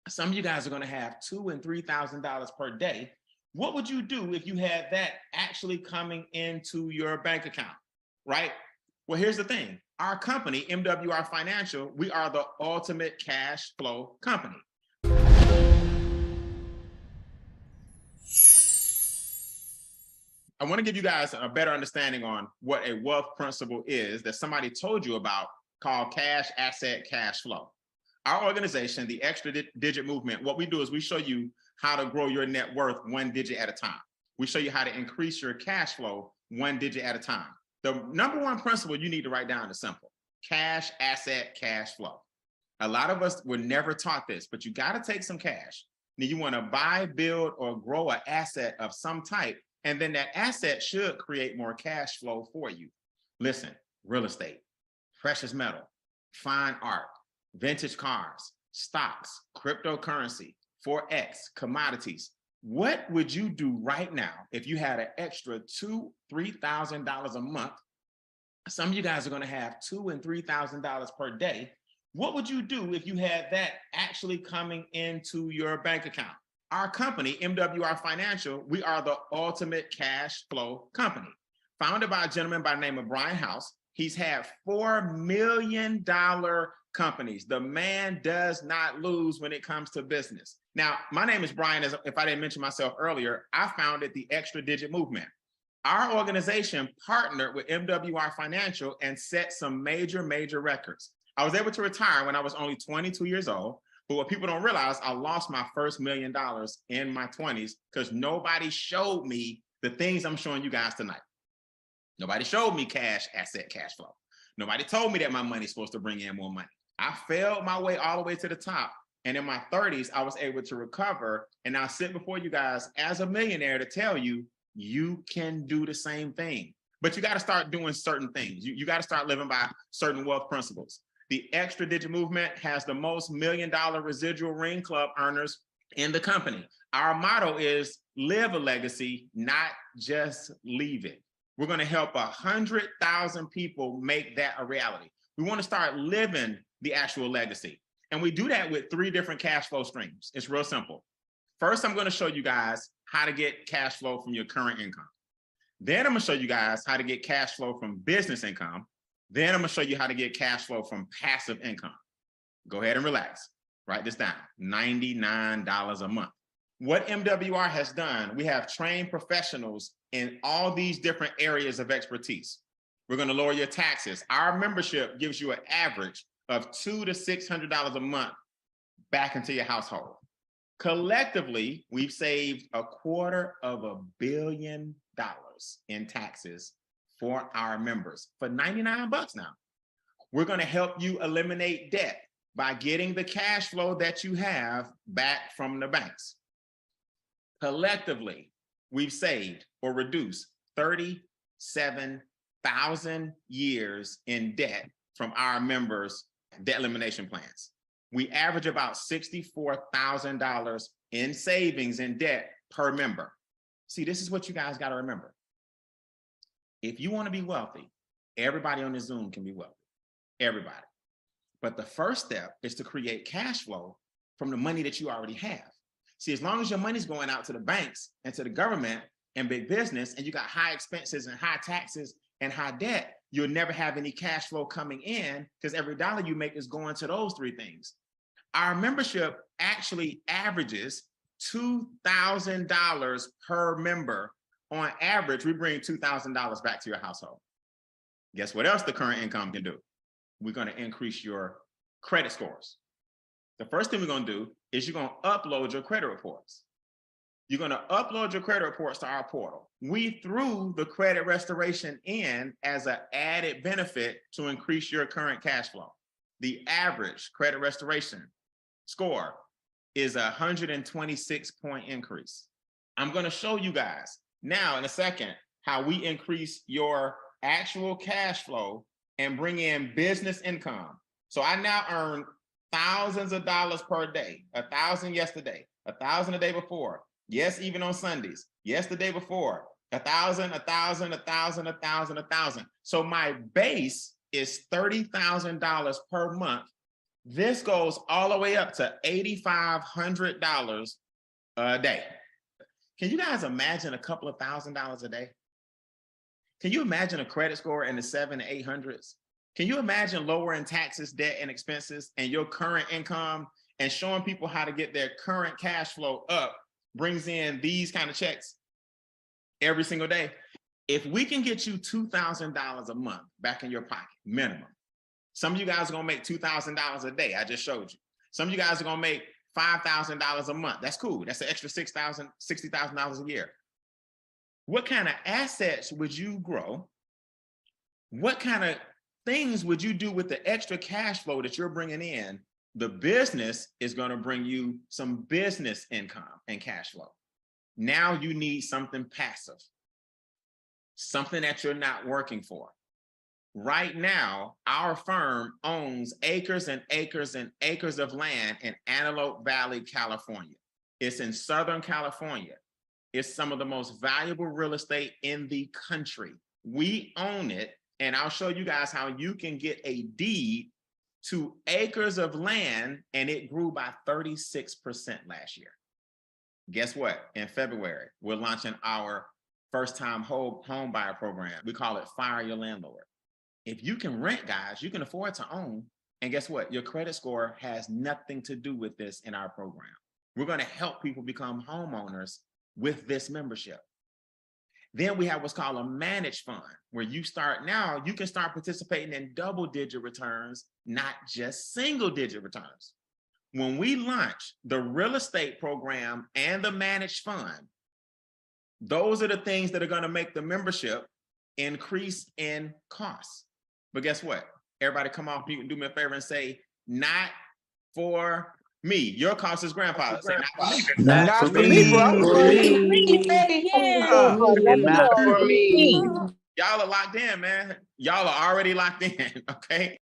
Some of you guys are going to have $2,000 and $3,000 per day. What would you do if you had that actually coming into your bank account, right? Well, here's the thing. Our company, MWR Financial, we are the ultimate cash flow company. I want to give you guys a better understanding on what a wealth principle is that somebody told you about called cash, asset, cash flow. Our organization, the Extra Digit Movement, what we do is we show you how to grow your net worth one digit at a time. We show you how to increase your cash flow one digit at a time. The number one principle you need to write down is simple: cash, asset, cash flow. A lot of us were never taught this, but you got to take some cash. Now you want to buy, build, or grow an asset of some type, and then that asset should create more cash flow for you. Listen, real estate, precious metal, fine art, vintage cars, stocks, cryptocurrency, Forex, commodities. What would you do right now if you had an extra $2,000, $3,000 a month? Some of you guys are going to have $2,000 and $3,000 per day. What would you do if you had that actually coming into your bank account? Our company, MWR Financial, we are the ultimate cash flow company. Founded by a gentleman by the name of Brian House. He's had $4 million companies. The man does not lose when it comes to business. Now, my name is Brian. As if I didn't mention myself earlier, I founded the Extra Digit Movement. Our organization partnered with MWR Financial and set some major records. I was able to retire when I was only 22 years old. But what people don't realize, I lost my first $1 million in my 20s because nobody showed me the things I'm showing you guys tonight. Nobody showed me cash, asset, cash flow. Nobody told me that my money's supposed to bring in more money. I failed my way all the way to the top. And in my 30s, I was able to recover. And I sit before you guys as a millionaire to tell you, you can do the same thing. But you got to start doing certain things. You got to start living by certain wealth principles. The Extra Digit Movement has the most $1 million residual ring club earners in the company. Our motto is live a legacy, not just leave it. We're going to help 100,000 people make that a reality. We want to start living the actual legacy. And we do that with 3 different cash flow streams. It's real simple. First, I'm going to show you guys how to get cash flow from your current income. Then I'm going to show you guys how to get cash flow from business income. Then I'm going to show you how to get cash flow from passive income. Go ahead and relax. Write this down. $99 a month. What MWR has done, we have trained professionals in all these different areas of expertise. We're going to lower your taxes. Our membership gives you an average of $200 to $600 a month back into your household. Collectively, we've saved $250 million in taxes for our members for $99 now. We're going to help you eliminate debt by getting the cash flow that you have back from the banks. Collectively, we've saved or reduced 37,000 years in debt from our members' debt elimination plans. We average about $64,000 in savings in debt per member. See, this is what you guys got to remember. If you want to be wealthy, everybody on this Zoom can be wealthy. Everybody. But the first step is to create cash flow from the money that you already have. See, as long as your money's going out to the banks and to the government and big business, and you got high expenses and high taxes and high debt, you'll never have any cash flow coming in because every dollar you make is going to those 3 things. Our membership actually averages $2,000 per member. On average, we bring $2,000 back to your household. Guess what else the current income can do? We're going to increase your credit scores. The first thing we're going to do is you're going to upload your credit reports. You're going to upload your credit reports to our portal. We threw the credit restoration in as an added benefit to increase your current cash flow. The average credit restoration score is a 126-point increase. I'm going to show you guys now in a second how we increase your actual cash flow and bring in business income. So I now earn thousands of dollars per day, 1,000 yesterday, 1,000 the day before. Yes, even on Sundays. Yes, the day before. 1,000, 1,000, 1,000, 1,000, 1,000. So my base is $30,000 per month This goes all the way up to $8,500 a day. Can you guys imagine a couple of $1,000s a day? Can you imagine a credit score in the 700s to 800s? Can you imagine lowering taxes, debt, and expenses and your current income and showing people how to get their current cash flow up brings in these kind of checks every single day? If we can get you $2,000 a month back in your pocket, minimum. Some of you guys are gonna make $2,000 a day. I just showed you. Some of you guys are gonna make $5,000 a month. That's cool. That's an extra $60,000 a year. What kind of assets would you grow? What kind of things would you do with the extra cash flow that you're bringing in? The business is going to bring you some business income and cash flow. Now you need something passive, something that you're not working for. Right now, our firm owns acres and acres and acres of land in Antelope Valley, California. It's in Southern California. It's some of the most valuable real estate in the country. We own it, and I'll show you guys how you can get a deed to acres of land, and it grew by 36% last year. Guess what? In February, we're launching our first-time home buyer program. We call it Fire Your Landlord. If you can rent, guys, you can afford to own. And guess what? Your credit score has nothing to do with this in our program. We're going to help people become homeowners with this membership. Then we have what's called a managed fund, where you can start participating in double-digit returns, not just single-digit returns. When we launch the real estate program and the managed fund, those are the things that are going to make the membership increase in costs. But guess what? Everybody come off mute and do me a favor and say, not for me. Your cost is grandfather. Say, Not for me, bro. Not for me. Y'all are locked in, man. Y'all are already locked in, okay?